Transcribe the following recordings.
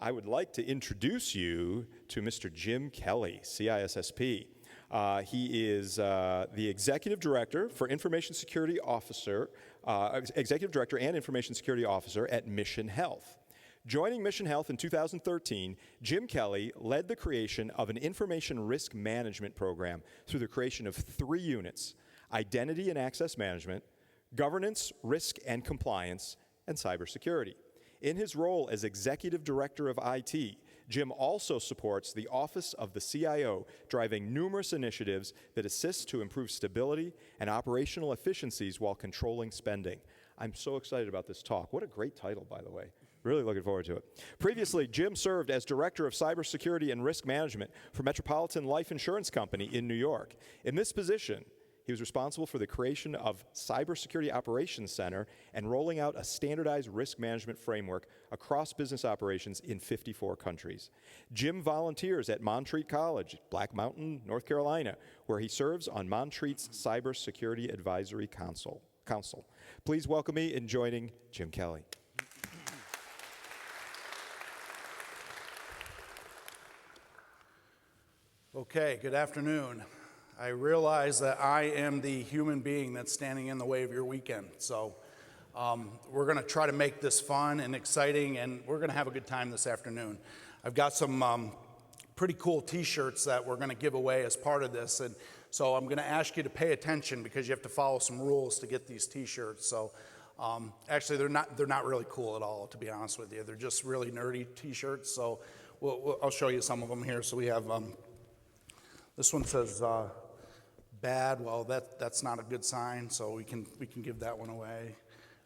I would like to introduce you to Mr. Jim Kelly, CISSP. He is the Executive Director for Information Security Officer, Executive Director and Information Security Officer at Mission Health. Joining Mission Health in 2013, Jim Kelly led the creation of an information risk management program through the creation of 3 units: identity and access management, governance, risk and compliance, and cybersecurity. In his role as Executive Director of IT, Jim also supports the Office of the CIO, driving numerous initiatives that assist to improve stability and operational efficiencies while controlling spending. I'm so excited about this talk. What a great title, by the way. Really looking forward to it. Previously, Jim served as Director of Cybersecurity and Risk Management for Metropolitan Life Insurance Company in New York. In this position, he was responsible for the creation of Cybersecurity Operations Center and rolling out a standardized risk management framework across business operations in 54 countries. Jim volunteers at Montreat College, Black Mountain, North Carolina, where he serves on Montreat's Cybersecurity Advisory Council. Please welcome me in joining Jim Kelly. Okay, good afternoon. I realize that I am the human being that's standing in the way of your weekend. So we're going to try to make this fun and exciting, and we're going to have a good time this afternoon. I've got some pretty cool t-shirts that we're going to give away as part of this. And so I'm going to ask you to pay attention because you have to follow some rules to get these t-shirts. So actually, they're not really cool at all, to be honest with you. They're just really nerdy t-shirts. So I'll show you some of them here. So we have... This one says bad. Well, that's not a good sign, so we can give that one away.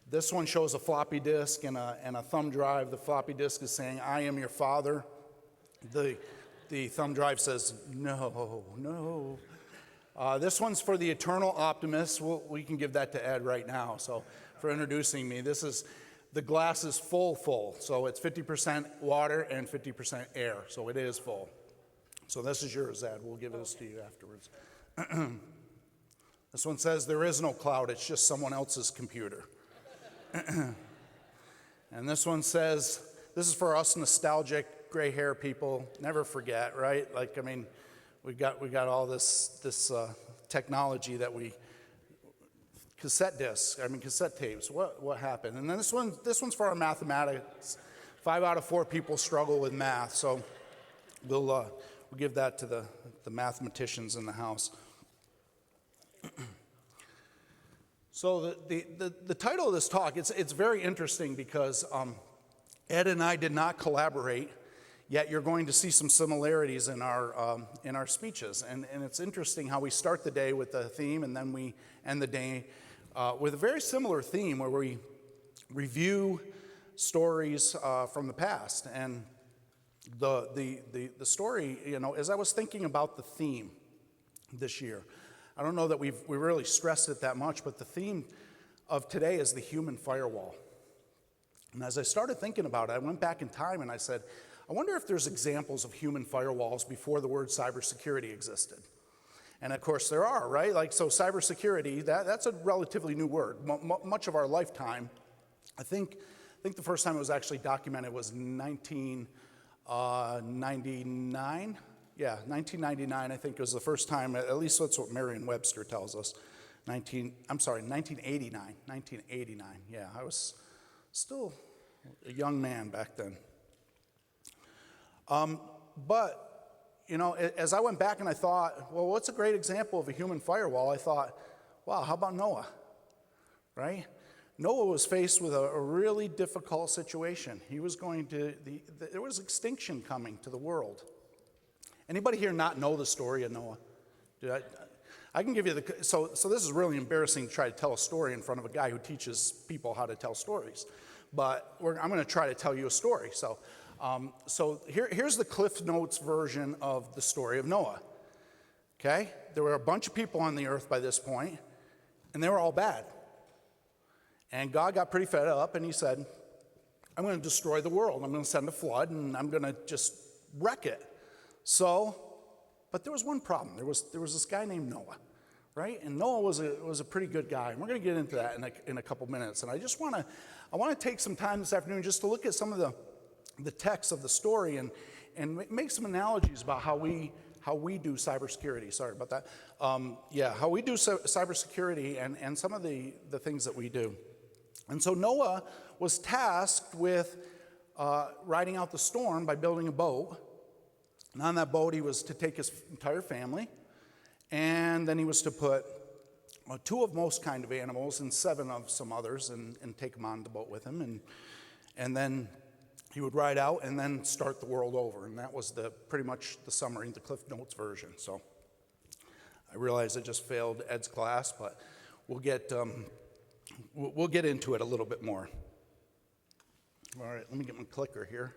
This one shows a floppy disk and a thumb drive. The floppy disk is saying, "I am your father." The thumb drive says, "No." This one's for the eternal optimist. We can give that to Ed right now. So for introducing me, the glass is full. So it's 50% water and 50% air. So it is full. So this is yours, Ed. We'll give this to you afterwards. This one says, "There is no cloud, it's just someone else's computer." And this one says, this is for us nostalgic gray hair people, never forget, right? Like, I mean, we got all this technology that cassette tapes, what happened? And then this one's for our mathematics. 5 out of 4 people struggle with math, so we'll give that to the mathematicians in the house. So the title of this talk, it's very interesting because Ed and I did not collaborate, yet you're going to see some similarities in our speeches. And it's interesting how we start the day with the theme and then we end the day with a very similar theme where we review stories from the past. And the story, as I was thinking about the theme this year, I don't know that we really stressed it that much, but the theme of today is the human firewall. And as I started thinking about it, I went back in time and I said, I wonder if there's examples of human firewalls before the word cybersecurity existed. And of course there are, right? Like, so cybersecurity, that's a relatively new word. Much of our lifetime, I think the first time it was actually documented was 1999. Yeah, 1999, I think, was the first time, at least that's what Merriam-Webster tells us. 1989. 1989, yeah, I was still a young man back then. But, as I went back and I thought, well, what's a great example of a human firewall? I thought, wow, how about Noah, right? Noah was faced with a really difficult situation. He was there was extinction coming to the world. Anybody here not know the story of Noah? I can give you so this is really embarrassing to try to tell a story in front of a guy who teaches people how to tell stories. But I'm going to try to tell you a story. So here's the Cliff Notes version of the story of Noah. Okay? There were a bunch of people on the earth by this point, and they were all bad. And God got pretty fed up, and he said, I'm going to destroy the world. I'm going to send a flood, and I'm going to just wreck it. But there was one problem. There was this guy named Noah, right? And Noah was a pretty good guy. And we're going to get into that in a couple minutes. And I want to take some time this afternoon just to look at some of the text of the story and make some analogies about how we do cybersecurity. Sorry about that. How we do cybersecurity and some of the things that we do. And so Noah was tasked with riding out the storm by building a boat. And on that boat, he was to take his entire family, and then he was to put 2 of most kind of animals and 7 of some others and take them on the boat with him. And then he would ride out and then start the world over. And that was pretty much the summary, the Cliff Notes version. So I realize I just failed Ed's class, but we'll get into it a little bit more. All right, let me get my clicker here.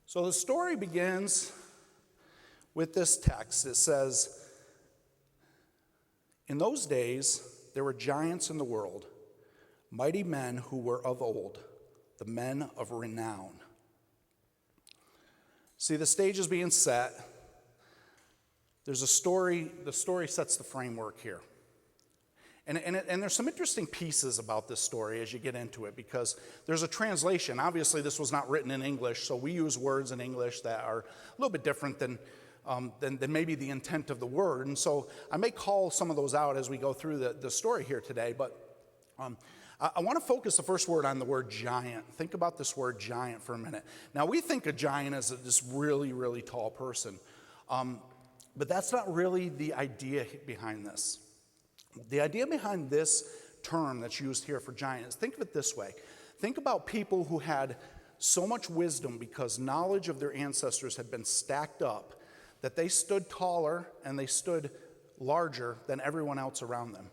So the story begins with this text. It says, "In those days there were giants in the world, mighty men who were of old, the men of renown." See, the stage is being set. There's a story. The story sets the framework here. And there's some interesting pieces about this story as you get into it, because there's a translation. Obviously, this was not written in English, so we use words in English that are a little bit different than maybe the intent of the word. And so I may call some of those out as we go through the story here today, but I want to focus the first word on the word giant. Think about this word giant for a minute. Now, we think a giant is this really, really tall person, but that's not really the idea behind this. The idea behind this term that's used here for giant is, think of it this way. Think about people who had so much wisdom because knowledge of their ancestors had been stacked up that they stood taller and they stood larger than everyone else around them.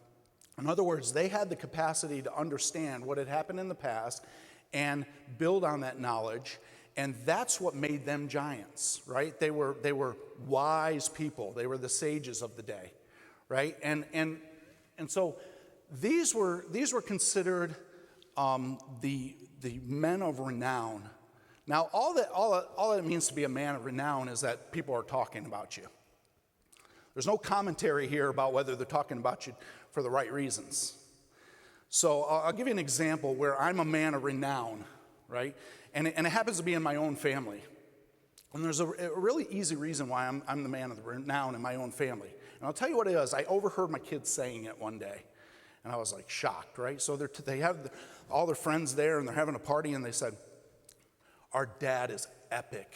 In other words, they had the capacity to understand what had happened in the past and build on that knowledge, and that's what made them giants, right? They were wise people. They were the sages of the day, right? And so these were considered the men of renown. Now, all that it means to be a man of renown is that people are talking about you. There's no commentary here about whether they're talking about you for the right reasons. So I'll give you an example where I'm a man of renown, right? And it happens to be in my own family. And there's a really easy reason why I'm the man of renown in my own family. And I'll tell you what it is. I overheard my kids saying it one day, and I was like shocked, right? So they have all their friends there, and they're having a party, and they said, "Our dad is epic.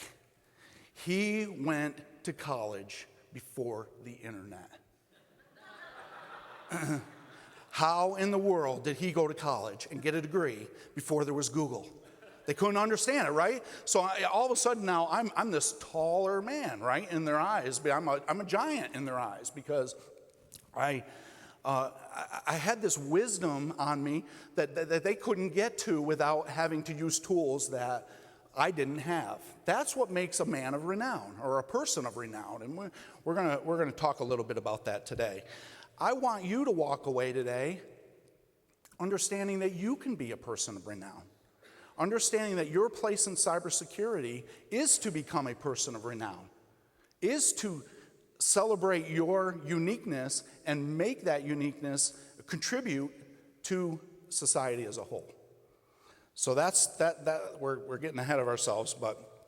He went to college before the internet." How in the world did he go to college and get a degree before there was Google? They couldn't understand it, right? So all of a sudden now I'm this taller man, right, in their eyes. But I'm a giant in their eyes because I had this wisdom on me that they couldn't get to without having to use tools that I didn't have. That's what makes a man of renown or a person of renown, and we're gonna talk a little bit about that today. I want you to walk away today understanding that you can be a person of renown. Understanding that your place in cybersecurity is to become a person of renown, is to celebrate your uniqueness and make that uniqueness contribute to society as a whole. So that's we're getting ahead of ourselves, but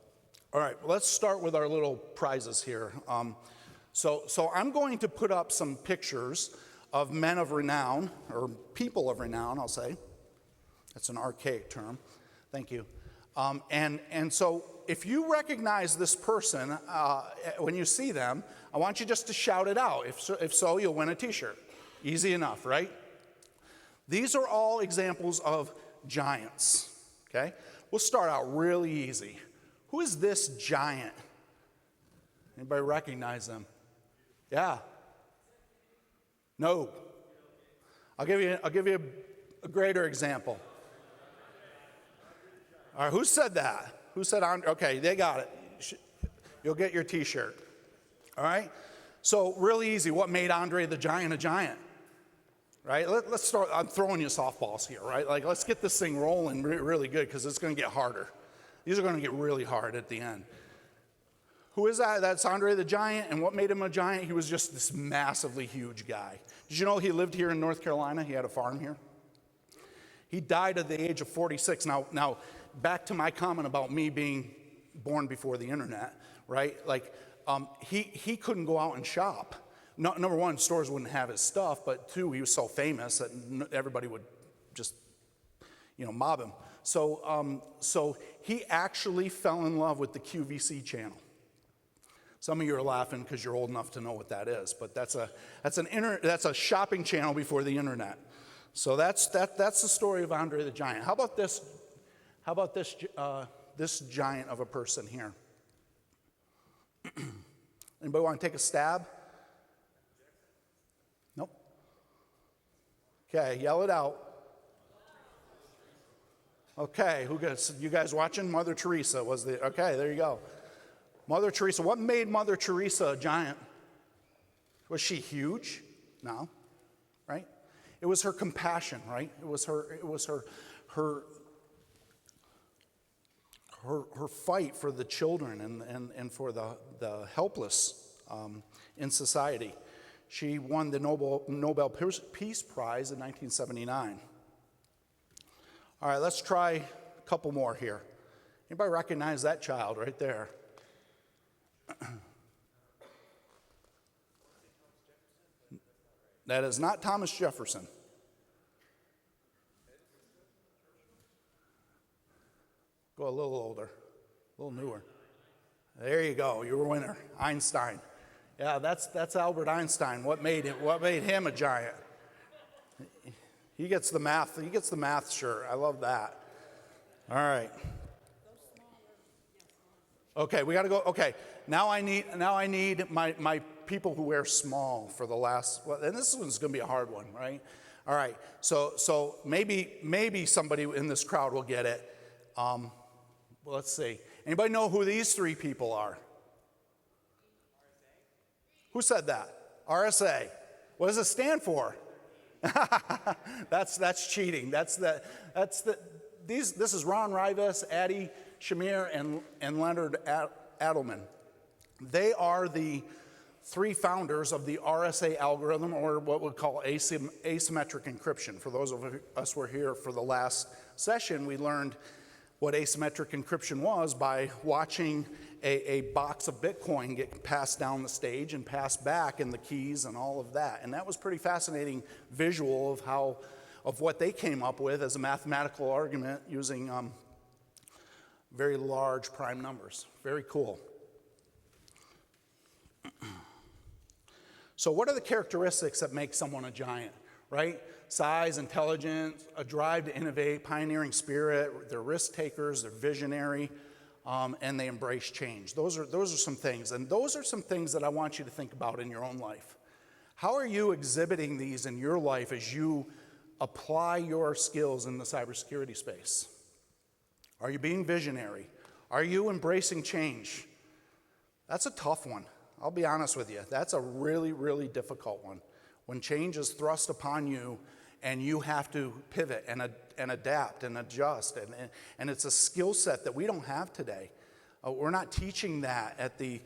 all right, let's start with our little prizes here. So I'm going to put up some pictures of men of renown, or people of renown, I'll say. That's an archaic term. Thank you. And so if you recognize this person when you see them, I want you just to shout it out. If so, you'll win a t-shirt. Easy enough, right? These are all examples of giants, okay? We'll start out really easy. Who is this giant? Anybody recognize them? Yeah? No. I'll give you a greater example. All right, who said that? Who said, okay, they got it. You'll get your t-shirt. All right? So really easy. What made Andre the Giant a giant? Right? Let's start. I'm throwing you softballs here, right? Like, let's get this thing rolling really good because it's going to get harder. These are going to get really hard at the end. Who is that? That's Andre the Giant. And what made him a giant? He was just this massively huge guy. Did you know he lived here in North Carolina? He had a farm here. He died at the age of 46. Now, back to my comment about me being born before the internet, right? Like, he couldn't go out and shop. No, number one, stores wouldn't have his stuff, but two, he was so famous that everybody would just, mob him. So he actually fell in love with the QVC channel. Some of you are laughing because you're old enough to know what that is, but that's a shopping channel before the internet. So that's the story of Andre the Giant. How about this? This giant of a person here? Anybody want to take a stab? Nope. Okay, yell it out. Okay, you guys watching? Mother Teresa was the, okay, there you go. Mother Teresa. What made Mother Teresa a giant? Was she huge? No, right? It was her compassion, right? It was her fight for the children and for the helpless in society. She won the Nobel Peace Prize in 1979. All right, let's try a couple more here. Anybody recognize that child right there? That is not Thomas Jefferson. Go a little older, a little newer. There you go. You're a winner. Einstein. Yeah, that's Albert Einstein. What made him a giant? He gets the math. He gets the math shirt. I love that. All right. Okay, we got to go. Okay, now I need my people who wear small for the last. Well, and this one's going to be a hard one, right? All right. So maybe somebody in this crowd will get it. Well, let's see. Anybody know who these three people are? Who said that? RSA. What does it stand for? That's cheating. This is Ron Rivas, Adi Shamir, and Leonard Adelman. They are the three founders of the RSA algorithm, or what we call asymmetric encryption. For those of us who were here for the last session, we learned what asymmetric encryption was by watching a box of Bitcoin get passed down the stage and passed back, and the keys and all of that. And that was pretty fascinating visual of what they came up with as a mathematical argument using very large prime numbers. Very cool. So what are the characteristics that make someone a giant, right? Size, intelligence, a drive to innovate, pioneering spirit, they're risk takers, they're visionary, and they embrace change. Those are some things, and those are some things that I want you to think about in your own life. How are you exhibiting these in your life as you apply your skills in the cybersecurity space? Are you being visionary? Are you embracing change? That's a tough one. I'll be honest with you. That's a really, really difficult one. When change is thrust upon you and you have to pivot and adapt and adjust, and it's a skill set that we don't have today. We're not teaching that at the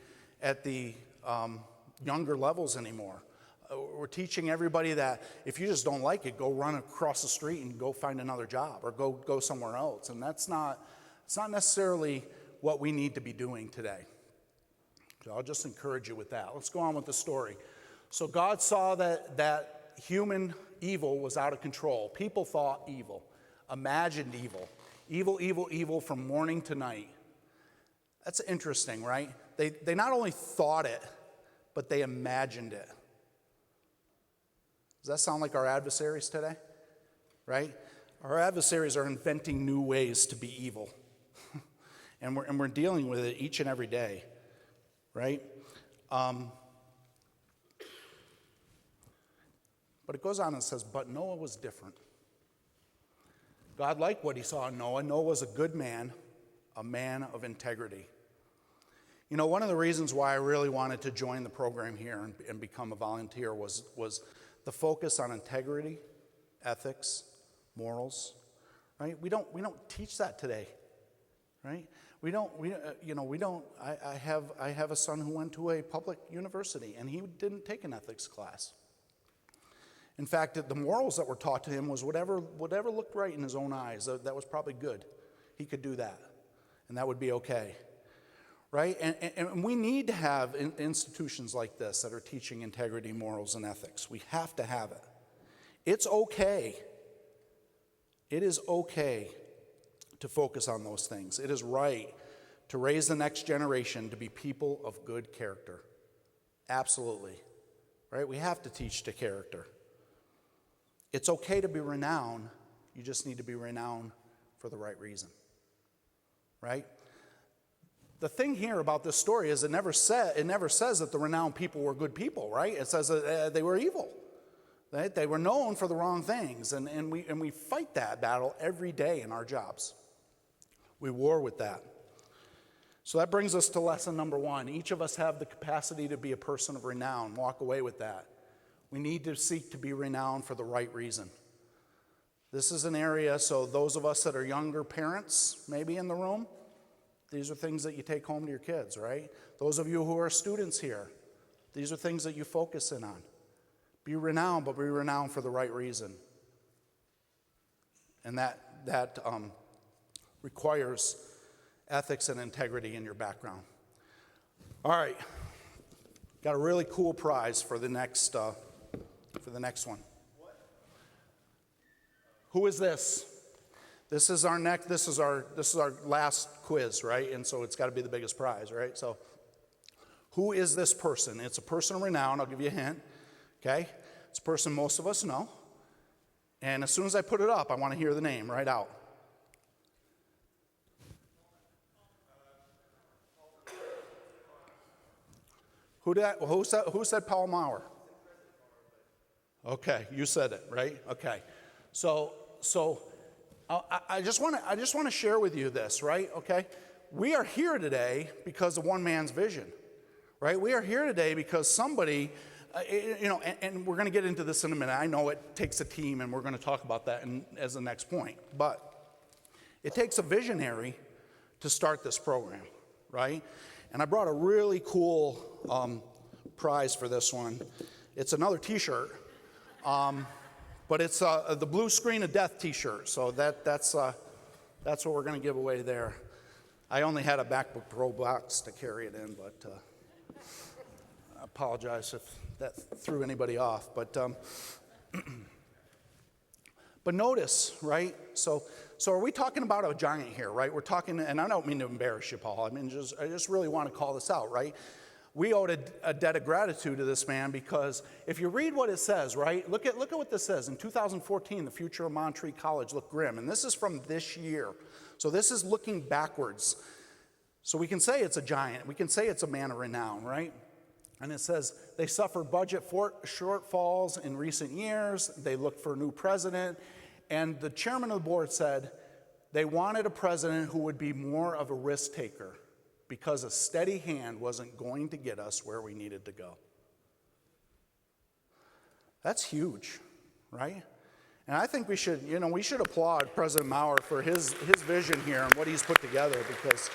younger levels anymore. We're teaching everybody that if you just don't like it, go run across the street and go find another job, or go somewhere else. And it's not necessarily what we need to be doing today. So I'll just encourage you with that. Let's go on with the story. So God saw that human evil was out of control. People thought evil, imagined evil. Evil from morning to night. That's interesting, right? They not only thought it, but they imagined it. Does that sound like our adversaries today? Right? Our adversaries are inventing new ways to be evil. and we're dealing with it each and every day. Right? But it goes on and says, but Noah was different. God liked what he saw in Noah. Noah was a good man, a man of integrity. You know, one of the reasons why I really wanted to join the program here and become a volunteer was the focus on integrity, ethics, morals. Right? We don't teach that today. Right? I have a son who went to a public university, and he didn't take an ethics class. In fact, the morals that were taught to him was whatever looked right in his own eyes. That was probably good. He could do that, and that would be okay. Right? And we need to have institutions like this that are teaching integrity, morals, and ethics. We have to have it. It's okay. It is okay to focus on those things. It is right to raise the next generation to be people of good character. Absolutely. Right? We have to teach to character. It's okay to be renowned. You just need to be renowned for the right reason. Right? The thing here about this story is it never says that the renowned people were good people, right? It says that they were evil. Right? They were known for the wrong things, and we fight that battle every day in our jobs. We war with that. So that brings us to lesson number 1. Each of us have the capacity to be a person of renown. Walk away with that. We need to seek to be renowned for the right reason. This is an area, so those of us that are younger parents, maybe in the room, these are things that you take home to your kids, right? Those of you who are students here, these are things that you focus in on. Be renowned, but be renowned for the right reason. And that requires ethics and integrity in your background. All right, got a really cool prize for the next one. Who is this? This is our last quiz, right? And so it's got to be the biggest prize, right? So, who is this person? It's a person of renown. I'll give you a hint. Okay, it's a person most of us know. And as soon as I put it up, I want to hear the name right out. Who said Paul Maurer? Okay, you said it, right? Okay, so I just want to share with you this, right? Okay, we are here today because of one man's vision, right? We are here today because somebody, and we're going to get into this in a minute. I know it takes a team, and we're going to talk about that as the next point. But it takes a visionary to start this program, right? And I brought a really cool prize for this one. It's another T-shirt, but it's the Blue Screen of Death T-shirt. So that's what we're going to give away there. I only had a MacBook Pro box to carry it in, but I apologize if that threw anybody off. But notice, right? So are we talking about a giant here, right? We're talking, and I don't mean to embarrass you, Paul. I just really want to call this out, right? We owed a debt of gratitude to this man because if you read what it says, right? Look at what this says. In 2014, the future of Montreat College looked grim, and this is from this year. So this is looking backwards. So we can say it's a giant. We can say it's a man of renown, right? And it says they suffered budget shortfalls in recent years. They looked for a new president. And the chairman of the board said they wanted a president who would be more of a risk taker because a steady hand wasn't going to get us where we needed to go. That's huge, right? And I think we should applaud President Maurer for his vision here and what he's put together because,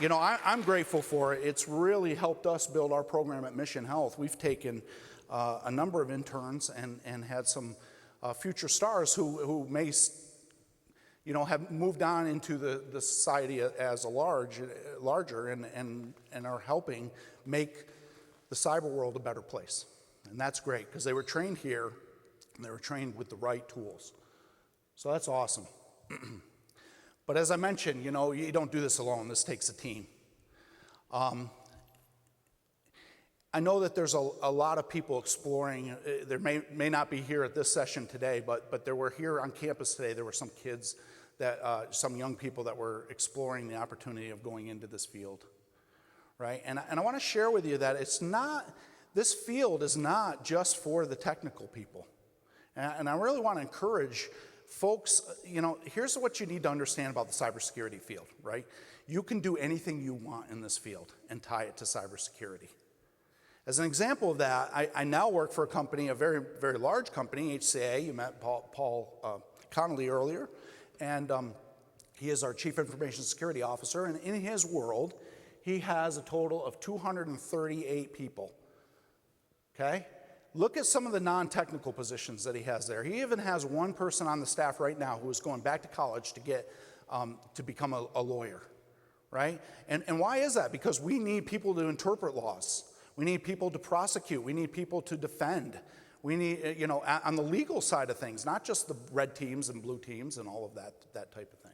I'm grateful for it. It's really helped us build our program at Mission Health. We've taken a number of interns and had some future stars who may, have moved on into the society as a larger and are helping make the cyber world a better place. And that's great because they were trained here and they were trained with the right tools. So that's awesome. But as I mentioned, you don't do this alone. This takes a team. I know that there's a lot of people exploring. There may not be here at this session today, but there were here on campus today. There were some kids some young people that were exploring the opportunity of going into this field, right? And I want to share with you that this field is not just for the technical people. And I really want to encourage folks, here's what you need to understand about the cybersecurity field, right? You can do anything you want in this field and tie it to cybersecurity. As an example of that, I now work for a company, a very, very large company, HCA. You met Paul Connolly earlier. And he is our Chief Information Security Officer. And in his world, he has a total of 238 people. Okay? Look at some of the non-technical positions that he has there. He even has one person on the staff right now who is going back to college to get to become a lawyer, right? And why is that? Because we need people to interpret laws. We need people to prosecute. We need people to defend. We need, on the legal side of things, not just the red teams and blue teams and all of that type of thing.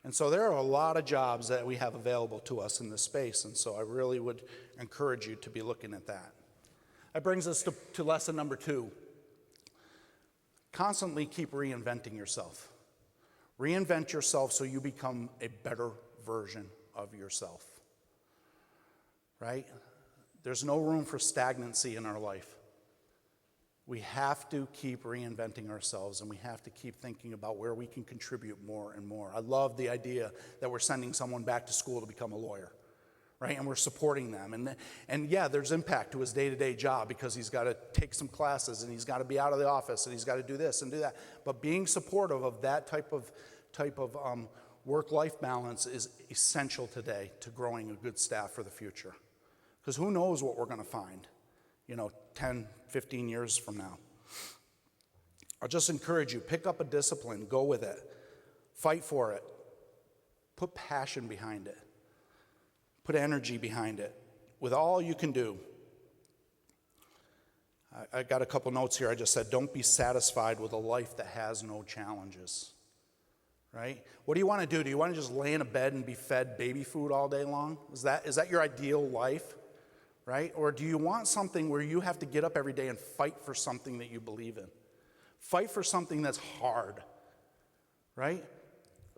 And so there are a lot of jobs that we have available to us in this space, and so I really would encourage you to be looking at that. That brings us to lesson number 2. Constantly keep reinventing yourself. Reinvent yourself so you become a better version of yourself, right? There's no room for stagnancy in our life. We have to keep reinventing ourselves, and we have to keep thinking about where we can contribute more and more. I love the idea that we're sending someone back to school to become a lawyer, right? And we're supporting them. And yeah, there's impact to his day-to-day job because he's got to take some classes, and he's got to be out of the office, and he's got to do this and do that. But being supportive of that type of work-life balance is essential today to growing a good staff for the future. Because who knows what we're going to find, 10, 15 years from now. I'll just encourage you, pick up a discipline, go with it, fight for it, put passion behind it, put energy behind it, with all you can do. I got a couple notes here. I just said, don't be satisfied with a life that has no challenges, right? What do you want to do? Do you want to just lay in a bed and be fed baby food all day long? Is that your ideal life? Right? Or do you want something where you have to get up every day and fight for something that you believe in? Fight for something that's hard, right?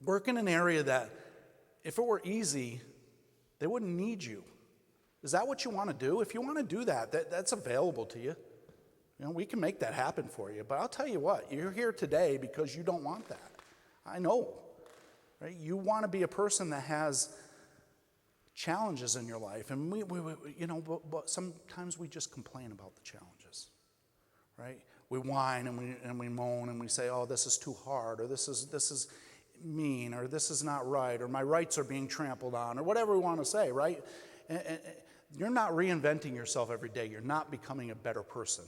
Work in an area that, if it were easy, they wouldn't need you. Is that what you want to do? If you want to do that's available to you. We can make that happen for you. But I'll tell you what, you're here today because you don't want that. I know, right? You want to be a person that has challenges in your life, and but sometimes we just complain about the challenges, right? We whine and we moan and we say, "Oh, this is too hard," or "This is mean," or "This is not right," or "My rights are being trampled on," or whatever we want to say, right? And you're not reinventing yourself every day. You're not becoming a better person.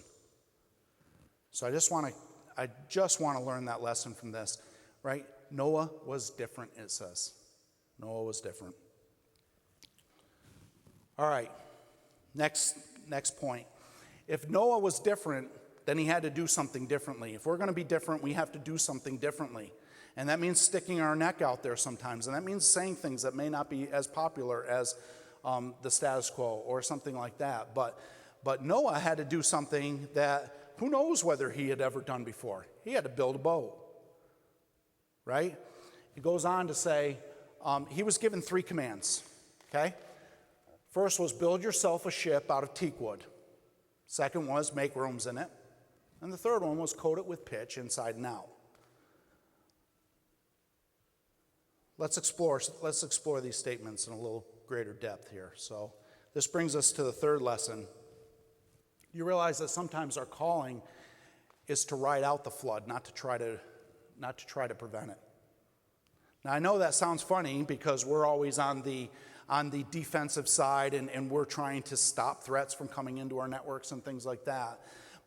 So I just want to learn that lesson from this, right? Noah was different. It says, Noah was different. All right, next point. If Noah was different, then he had to do something differently. If we're going to be different, we have to do something differently. And that means sticking our neck out there sometimes. And that means saying things that may not be as popular as the status quo or something like that. But Noah had to do something that who knows whether he had ever done before. He had to build a boat, right? He goes on to say he was given 3 commands, okay? First was build yourself a ship out of teak wood. Second was make rooms in it. And the third one was coat it with pitch inside and out. Let's explore these statements in a little greater depth here. So this brings us to the third lesson. You realize that sometimes our calling is to ride out the flood, not to try to prevent it. Now I know that sounds funny because we're always on the defensive side, and we're trying to stop threats from coming into our networks and things like that.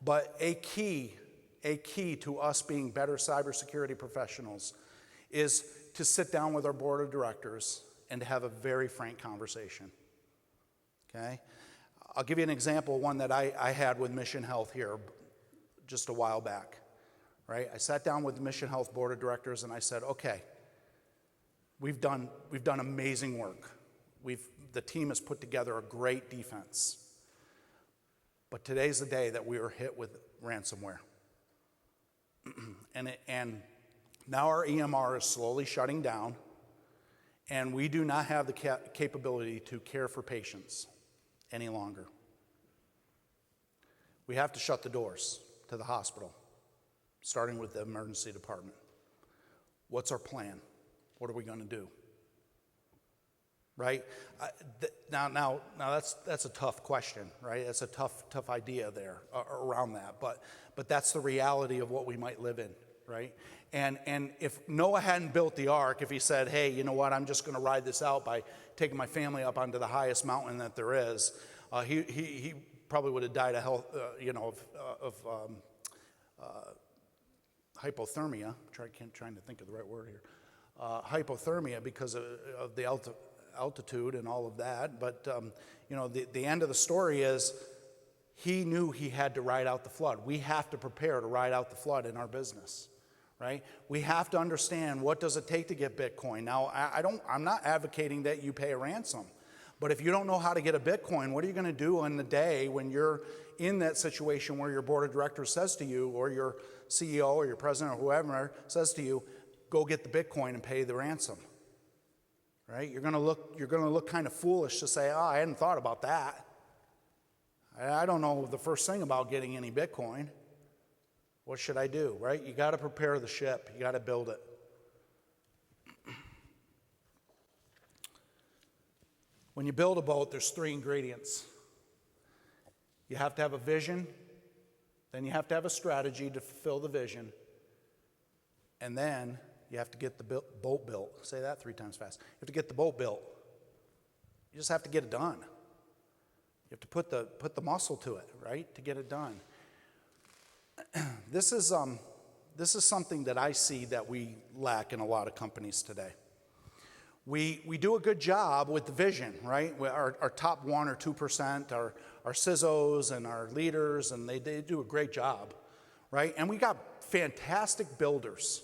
But a key to us being better cybersecurity professionals is to sit down with our board of directors and to have a very frank conversation, okay? I'll give you an example, one that I had with Mission Health here just a while back, right? I sat down with the Mission Health board of directors and I said, okay, we've done amazing work. The team has put together a great defense. But today's the day that we were hit with ransomware. and now our EMR is slowly shutting down, and we do not have the capability to care for patients any longer. We have to shut the doors to the hospital, starting with the emergency department. What's our plan? What are we going to do? Right? Now that's a tough question, right? That's a tough idea there around that, but that's the reality of what we might live in, right? And if Noah hadn't built the ark, if he said, hey, you know what, I'm just going to ride this out by taking my family up onto the highest mountain that there is, he probably would have died of health, hypothermia. Trying to think of the right word here. Hypothermia because of the altitude and all of that. But the end of the story is he knew he had to ride out the flood. We have to prepare to ride out the flood in our business, right? We have to understand what does it take to get Bitcoin. Now, I'm not advocating that you pay a ransom, but if you don't know how to get a Bitcoin, what are you going to do on the day when you're in that situation where your board of directors says to you, or your CEO or your president or whoever says to you, go get the Bitcoin and pay the ransom, right? You're going to look kind of foolish to say, oh, I hadn't thought about that. I don't know the first thing about getting any Bitcoin. What should I do, right? You got to prepare the ship. You got to build it. When you build a boat, there's 3 ingredients. You have to have a vision, then you have to have a strategy to fulfill the vision, and then you have to get the boat built. Say that 3 times fast. You have to get the boat built. You just have to get it done. You have to put the muscle to it, right, to get it done. This is something that I see that we lack in a lot of companies today. We do a good job with the vision, right? Our top 1 or 2%, our CISOs and our leaders, and they do a great job, right? And we got fantastic builders,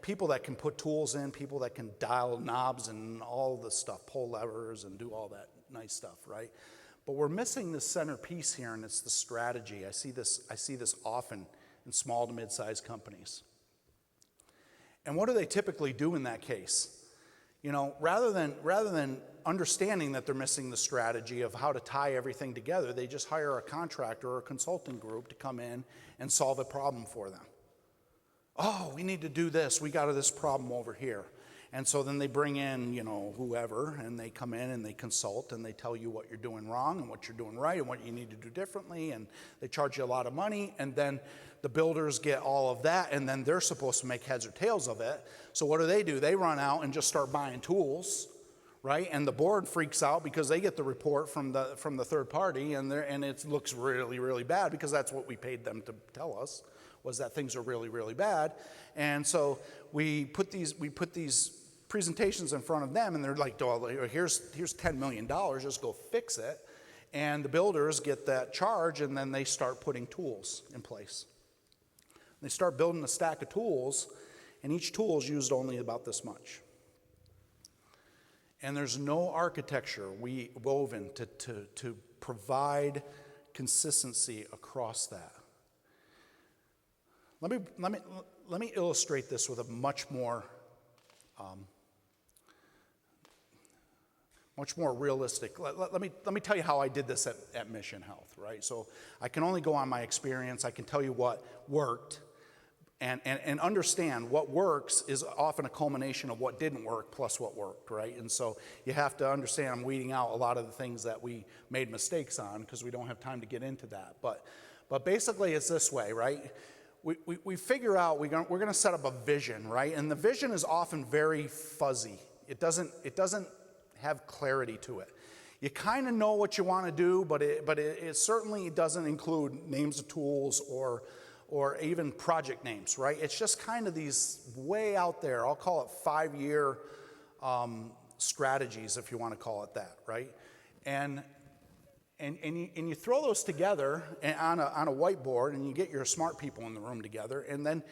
people that can put tools in, people that can dial knobs and all the stuff, pull levers and do all that nice stuff, right? But we're missing the centerpiece here, and it's the strategy. I see this often in small to mid-sized companies. And what do they typically do in that case? Rather than understanding that they're missing the strategy of how to tie everything together, they just hire a contractor or a consulting group to come in and solve a problem for them. Oh, we need to do this. We got this problem over here. And so then they bring in, whoever, and they come in and they consult and they tell you what you're doing wrong and what you're doing right and what you need to do differently, and they charge you a lot of money, and then the builders get all of that, and then they're supposed to make heads or tails of it. So what do? They run out and just start buying tools, right? And the board freaks out because they get the report from the third party, and it looks really, really bad, because that's what we paid them to tell us, was that things are really, really bad. And so we put these presentations in front of them, and they're like, oh, here's $10 million, just go fix it. And the builders get that charge, and then they start putting tools in place. They start building a stack of tools, and each tool is used only about this much. And there's no architecture woven to provide consistency across that. Let me illustrate this with a much more realistic. Let me tell you how I did this at Mission Health, right? So I can only go on my experience. I can tell you what worked, and understand what works is often a culmination of what didn't work plus what worked, right? And so you have to understand I'm weeding out a lot of the things that we made mistakes on, because we don't have time to get into that. But basically it's this way, right? We figure out we're going to set up a vision, right? And the vision is often very fuzzy. It doesn't have clarity to it. You kind of know what you want to do, but it certainly doesn't include names of tools or even project names, right? It's just kind of these way out there. I'll call it 5-year strategies, if you want to call it that, right? And you throw those together on a whiteboard, and you get your smart people in the room together, and then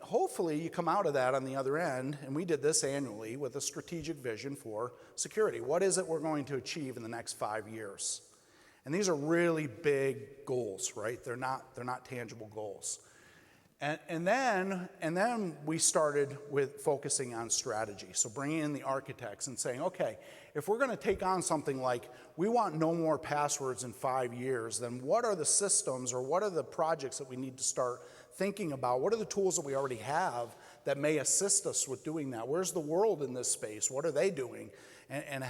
hopefully you come out of that on the other end, and we did this annually, with a strategic vision for security. What is it we're going to achieve in the next 5 years? And these are really big goals, right? They're not tangible goals. And then we started with focusing on strategy. So bringing in the architects and saying, okay, if we're going to take on something like we want no more passwords in 5 years, then what are the systems or what are the projects that we need to start thinking about? What are the tools that we already have that may assist us with doing that? Where's the world in this space? What are they doing? And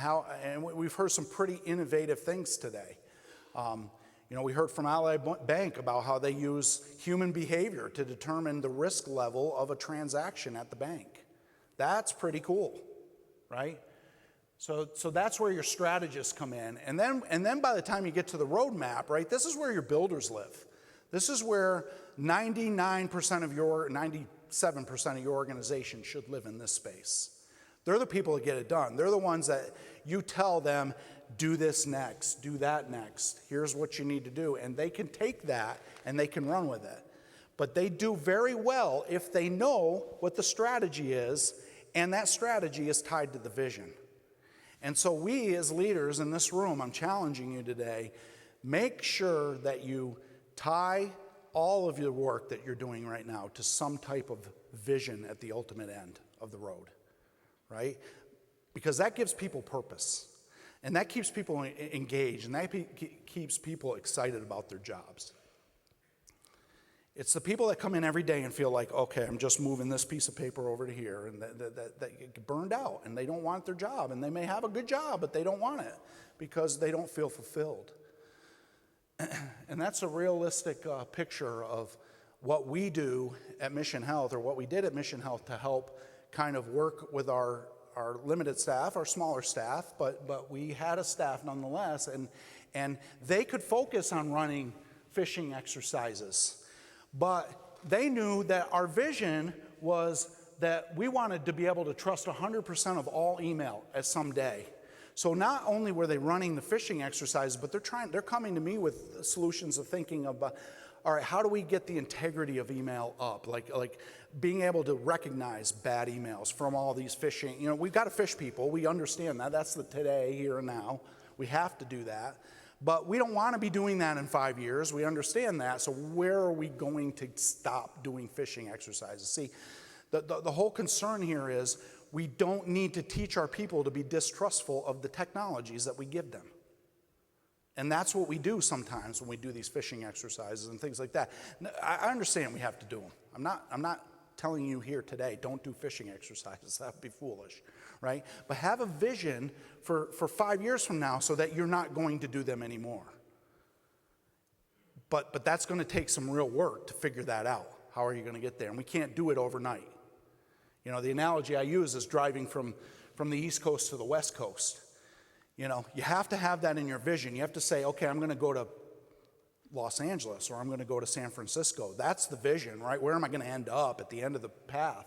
we've heard some pretty innovative things today. We heard from Ally Bank about how they use human behavior to determine the risk level of a transaction at the bank. That's pretty cool, right? So that's where your strategists come in. And then by the time you get to the roadmap, right, this is where your builders live. This is where 97% of your organization should live in this space. They're the people that get it done. They're the ones that you tell them, do this next, do that next. Here's what you need to do. And they can take that and they can run with it. But they do very well if they know what the strategy is, and that strategy is tied to the vision. And so we as leaders in this room, I'm challenging you today, make sure that you tie all of your work that you're doing right now to some type of vision at the ultimate end of the road, right? Because that gives people purpose, and that keeps people engaged, and that keeps people excited about their jobs. It's the people that come in every day and feel like, okay, I'm just moving this piece of paper over to here, and that get burned out, and they don't want their job, and they may have a good job, but they don't want it because they don't feel fulfilled. And that's a realistic picture of what we do at Mission Health, or what we did at Mission Health to help kind of work with our limited staff, our smaller staff, but we had a staff nonetheless, and they could focus on running phishing exercises. But they knew that our vision was that we wanted to be able to trust 100% of all email at some day. So not only were they running the phishing exercises, but they're coming to me with solutions of thinking about, all right, how do we get the integrity of email up? Like being able to recognize bad emails from all these phishing. You know, we've got to phish people. We understand that. That's the today, here and now. We have to do that. But we don't want to be doing that in 5 years. We understand that. So where are we going to stop doing phishing exercises? See, the whole concern here is we don't need to teach our people to be distrustful of the technologies that we give them. And that's what we do sometimes when we do these phishing exercises and things like that. I understand we have to do them. I'm not telling you here today, don't do phishing exercises. That would be foolish, right? But have a vision for 5 years from now so that you're not going to do them anymore. But that's going to take some real work to figure that out. How are you going to get there? And we can't do it overnight. You know, the analogy I use is driving from the East Coast to the West Coast. You know, you have to have that in your vision. You have to say, okay, I'm going to go to Los Angeles, or I'm going to go to San Francisco. That's the vision, right? Where am I going to end up at the end of the path?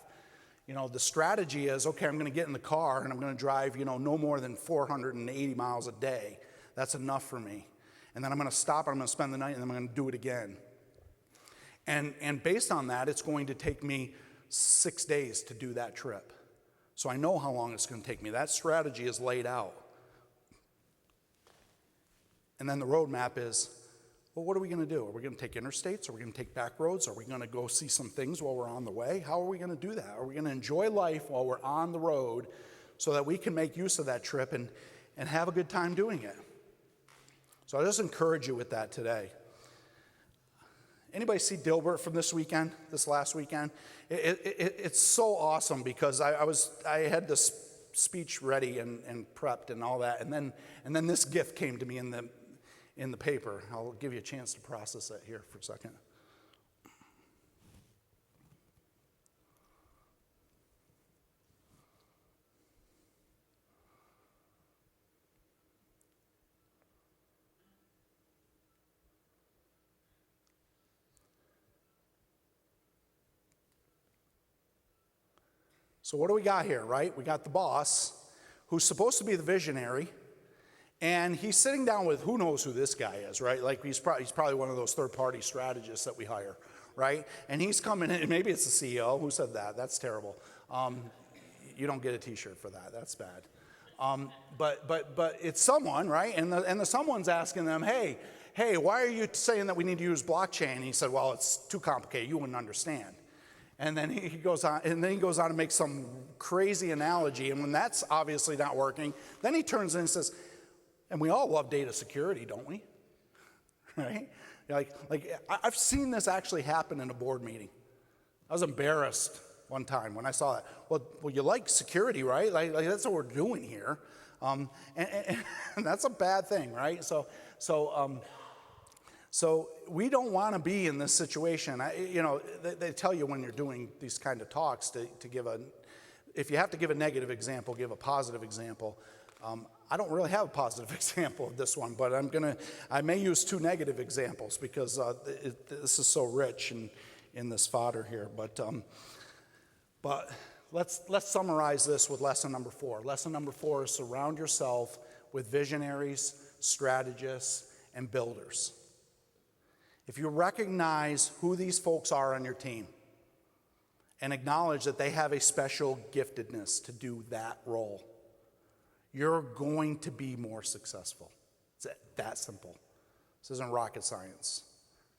You know, the strategy is, okay, I'm going to get in the car and I'm going to drive, you know, no more than 480 miles a day. That's enough for me. And then I'm going to stop and I'm going to spend the night and then I'm going to do it again. And based on that, it's going to take me 6 days to do that trip. So I know how long it's going to take me. That strategy is laid out. And then the roadmap is, well, what are we going to do? Are we going to take interstates? Are we going to take back roads? Are we going to go see some things while we're on the way? How are we going to do that? Are we going to enjoy life while we're on the road so that we can make use of that trip and have a good time doing it? So I just encourage you with that today. Anybody see Dilbert from this last weekend? It's so awesome because I had this speech ready and prepped and all that, and then this gift came to me in the paper. I'll give you a chance to process it here for a second. So what do we got here, right? We got the boss, who's supposed to be the visionary, and he's sitting down with who knows who this guy is, right? Like he's probably one of those third-party strategists that we hire, right? And he's coming in, maybe it's the CEO. Who said that? That's terrible. You don't get a T-shirt for that. That's bad. But it's someone, right? And the someone's asking them, hey, why are you saying that we need to use blockchain? And he said, well, it's too complicated. You wouldn't understand. And then he goes on to make some crazy analogy. And when that's obviously not working, then he turns in and says, and we all love data security, don't we? Right? Like I've seen this actually happen in a board meeting. I was embarrassed one time when I saw that. Well, you like security, right? Like that's what we're doing here. And that's a bad thing, right? So we don't want to be in this situation. They tell you when you're doing these kind of talks to give if you have to give a negative example, give a positive example. I don't really have a positive example of this one, but I may use two negative examples because this is so rich in this fodder here. But let's summarize this with lesson number 4. Lesson number 4 is surround yourself with visionaries, strategists, and builders. If you recognize who these folks are on your team and acknowledge that they have a special giftedness to do that role, you're going to be more successful. It's that simple. This isn't rocket science,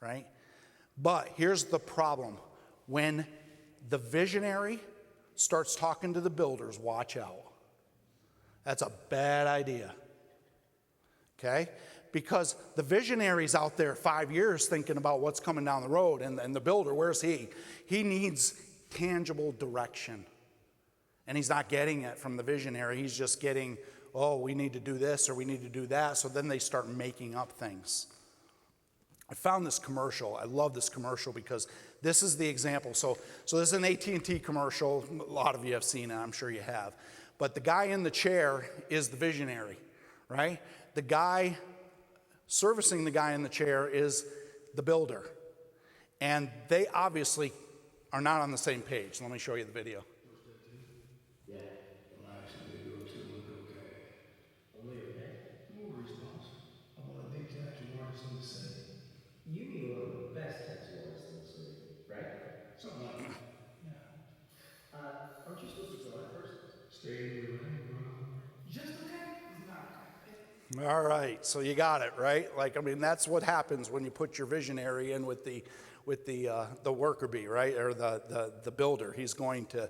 right? But here's the problem. When the visionary starts talking to the builders, watch out. That's a bad idea, okay? Because the visionary's out there 5 years thinking about what's coming down the road, and the builder, where's he? He needs tangible direction. And he's not getting it from the visionary. He's just getting, oh, we need to do this or we need to do that. So then they start making up things. I found this commercial. I love this commercial because this is the example. So this is an AT&T commercial. A lot of you have seen it. I'm sure you have. But the guy in the chair is the visionary, right? The guy servicing the guy in the chair is the builder. And they obviously are not on the same page. Let me show you the video. Yeah. Well, actually, they do it too. Look okay. Only okay? No worries, boss. I'm one of the tattoo artists in the city. You mean one of the best tattoo artists in the city, right? Something like that. Yeah. Aren't you supposed to draw it first? Stay in your lane, bro. Just okay? Not okay. All right, so you got it, right? Like, I mean, that's what happens when you put your visionary in with the worker bee, right? Or the builder. He's going to,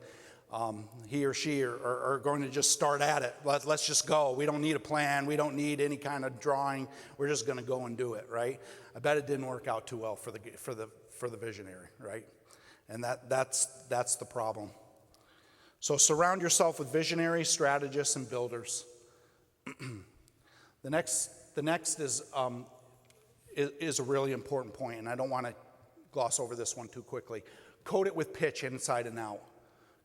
he or she are going to just start at it. Let's just go. We don't need a plan. We don't need any kind of drawing. We're just going to go and do it, right? I bet it didn't work out too well for the visionary, right? And that's the problem. So surround yourself with visionaries, strategists, and builders. The next is a really important point, and I don't want to gloss over this one too quickly. Coat it with pitch inside and out,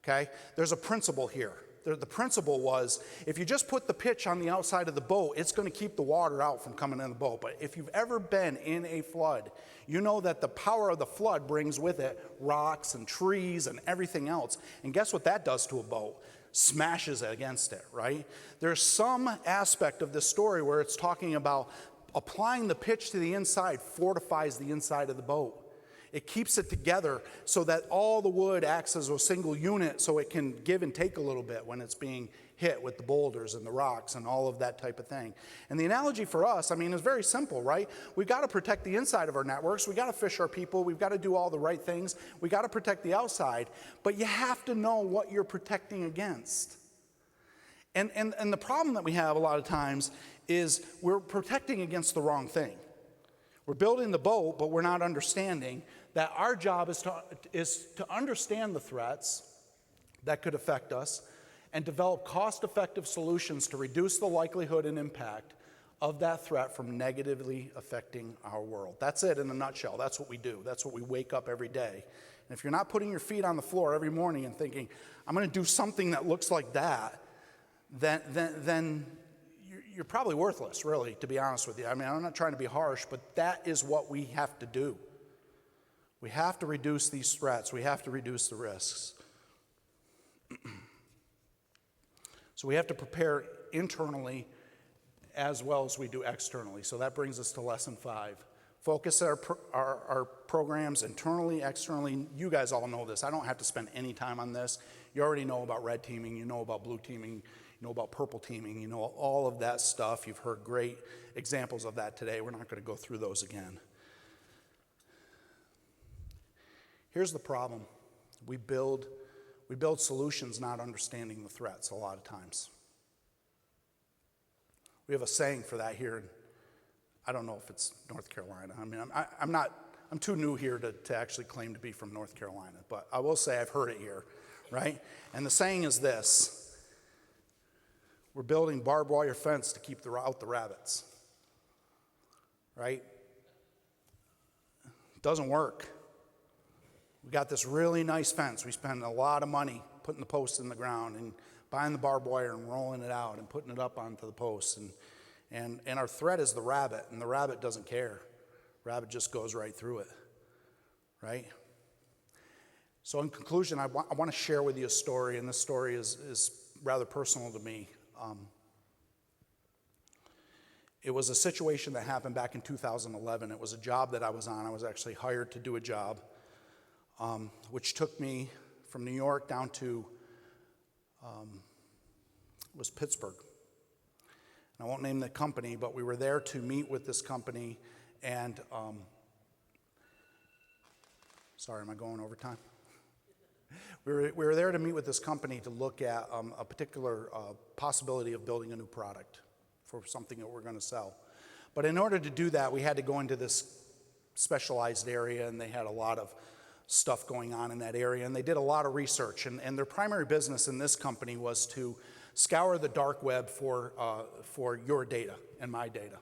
okay? There's a principle here. The principle was, if you just put the pitch on the outside of the boat, it's going to keep the water out from coming in the boat. But if you've ever been in a flood, you know that the power of the flood brings with it rocks and trees and everything else. And guess what that does to a boat? Smashes against it, right? There's some aspect of this story where it's talking about applying the pitch to the inside fortifies the inside of the boat. It keeps it together so that all the wood acts as a single unit so it can give and take a little bit when it's being hit with the boulders and the rocks and all of that type of thing. And the analogy for us, I mean, is very simple, right? We've got to protect the inside of our networks. We've got to fish our people. We've got to do all the right things. We've got to protect the outside. But you have to know what you're protecting against. And the problem that we have a lot of times is we're protecting against the wrong thing. We're building the boat, but we're not understanding that our job is to understand the threats that could affect us and develop cost-effective solutions to reduce the likelihood and impact of that threat from negatively affecting our world. That's it in a nutshell. That's what we do. That's what we wake up every day. And if you're not putting your feet on the floor every morning and thinking, I'm going to do something that looks like that, then you're probably worthless, really, to be honest with you. I mean, I'm not trying to be harsh, but that is what we have to do. We have to reduce these threats. We have to reduce the risks. So we have to prepare internally as well as we do externally. So that brings us to lesson 5. Focus our programs internally, externally. You guys all know this. I don't have to spend any time on this. You already know about red teaming. You know about blue teaming. You know about purple teaming. You know all of that stuff. You've heard great examples of that today. We're not going to go through those again. Here's the problem. We build solutions not understanding the threats a lot of times. We have a saying for that here. I don't know if it's North Carolina. I mean, I'm too new here to actually claim to be from North Carolina, but I will say I've heard it here, right? And the saying is this: we're building barbed wire fence to keep out the rabbits, right? Doesn't work. We got this really nice fence. We spend a lot of money putting the posts in the ground and buying the barbed wire and rolling it out and putting it up onto the posts. And our threat is the rabbit, and the rabbit doesn't care. Rabbit just goes right through it, right? So in conclusion, I want to share with you a story, and this story is rather personal to me. It was a situation that happened back in 2011. It was a job that I was on. I was actually hired to do a job, which took me from New York down to was Pittsburgh. And I won't name the company, but we were there to meet with this company. And sorry, am I going over time? We were there to meet with this company to look at a particular possibility of building a new product for something that we're going to sell. But in order to do that, we had to go into this specialized area, and they had a lot of stuff going on in that area, and they did a lot of research. And their primary business in this company was to scour the dark web for your data and my data,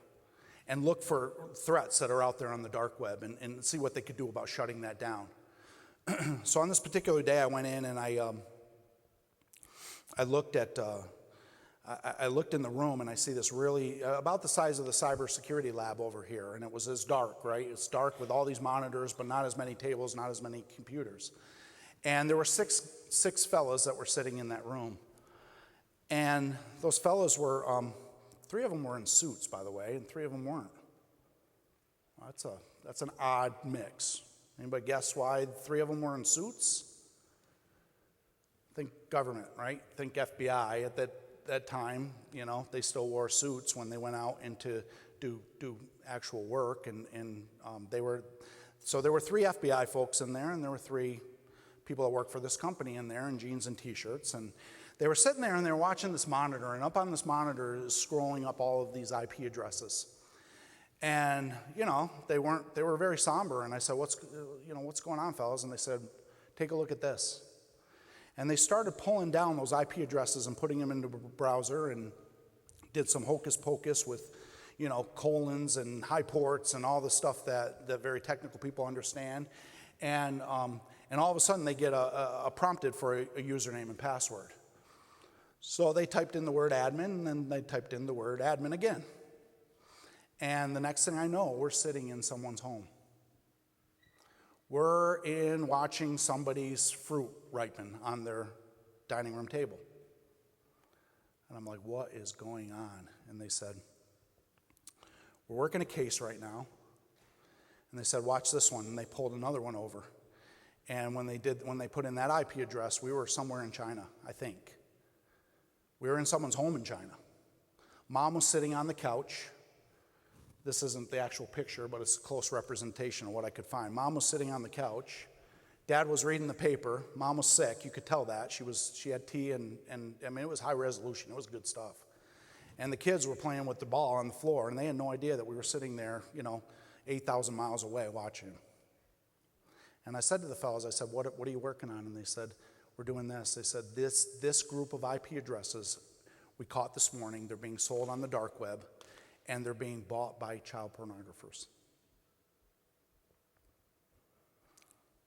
and look for threats that are out there on the dark web, and see what they could do about shutting that down. So on this particular day, I went in and I looked at I looked in the room, and I see this really about the size of the cybersecurity lab over here, and it was as dark, right? It's dark with all these monitors, but not as many tables, not as many computers. And there were six fellows that were sitting in that room, and those fellows were 3 of them were in suits, by the way, and 3 of them weren't. Well, that's an odd mix. Anybody guess why 3 of them were in suits? Think government, right? Think FBI. At that time, you know, they still wore suits when they went out and to do actual work, and there were 3 FBI folks in there, and there were 3 people that work for this company in there in jeans and t-shirts, and they were sitting there and they were watching this monitor, and up on this monitor is scrolling up all of these IP addresses. And, you know, they were very somber, and I said, what's going on, fellas? And they said, take a look at this. And they started pulling down those IP addresses and putting them into a browser, and did some hocus pocus with, you know, colons and high ports and all the stuff that very technical people understand. And all of a sudden they get a prompted for a username and password. So they typed in the word admin, and then they typed in the word admin again. And the next thing I know, we're sitting in someone's home. We're in watching somebody's fruit ripen on their dining room table. And I'm like, what is going on? And they said, we're working a case right now. And they said, watch this one. And they pulled another one over. And when they put in that IP address, we were somewhere in China, I think. We were in someone's home in China. Mom was sitting on the couch. This isn't the actual picture, but it's a close representation of what I could find. Mom was sitting on the couch. Dad was reading the paper. Mom was sick. You could tell that. She had tea, and I mean, it was high resolution. It was good stuff. And the kids were playing with the ball on the floor, and they had no idea that we were sitting there, you know, 8,000 miles away watching. And I said to the fellows, I said, what are you working on? And they said, we're doing this. They said, this group of IP addresses we caught this morning, they're being sold on the dark web, and they're being bought by child pornographers.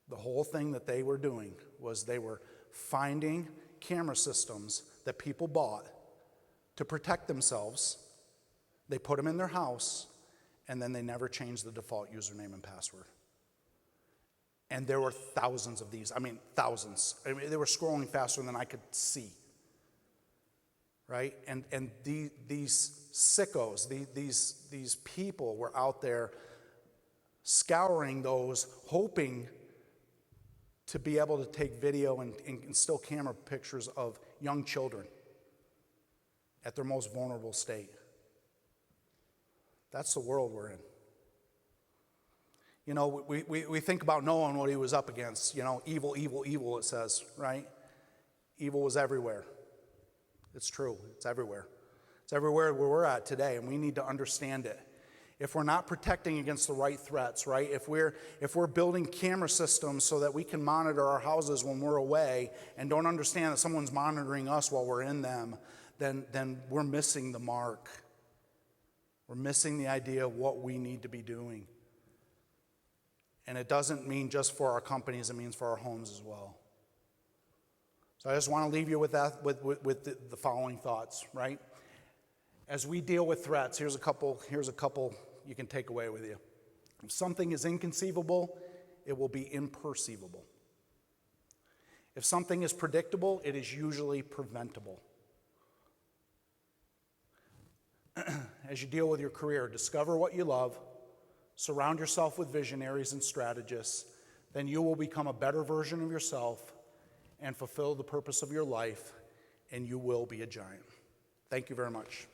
The whole thing that they were doing was they were finding camera systems that people bought to protect themselves. They put them in their house, and then they never changed the default username and password. And there were thousands of these. I mean, thousands. I mean, they were scrolling faster than I could see. Right? And these sickos, these people were out there scouring those, hoping to be able to take video and still camera pictures of young children at their most vulnerable state. That's the world we're in. You know, we think about Noah and what he was up against. You know, evil, evil, evil, it says, right? Evil was everywhere. It's true. It's everywhere. It's everywhere where we're at today, and we need to understand it. If we're not protecting against the right threats, right? If we're building camera systems so that we can monitor our houses when we're away and don't understand that someone's monitoring us while we're in them, then we're missing the mark. We're missing the idea of what we need to be doing. And it doesn't mean just for our companies, it means for our homes as well. So I just want to leave you with that, with the following thoughts, right? As we deal with threats, here's a couple you can take away with you. If something is inconceivable, it will be imperceivable. If something is predictable, it is usually preventable. As you deal with your career, discover what you love, surround yourself with visionaries and strategists, then you will become a better version of yourself and fulfill the purpose of your life, and you will be a giant. Thank you very much.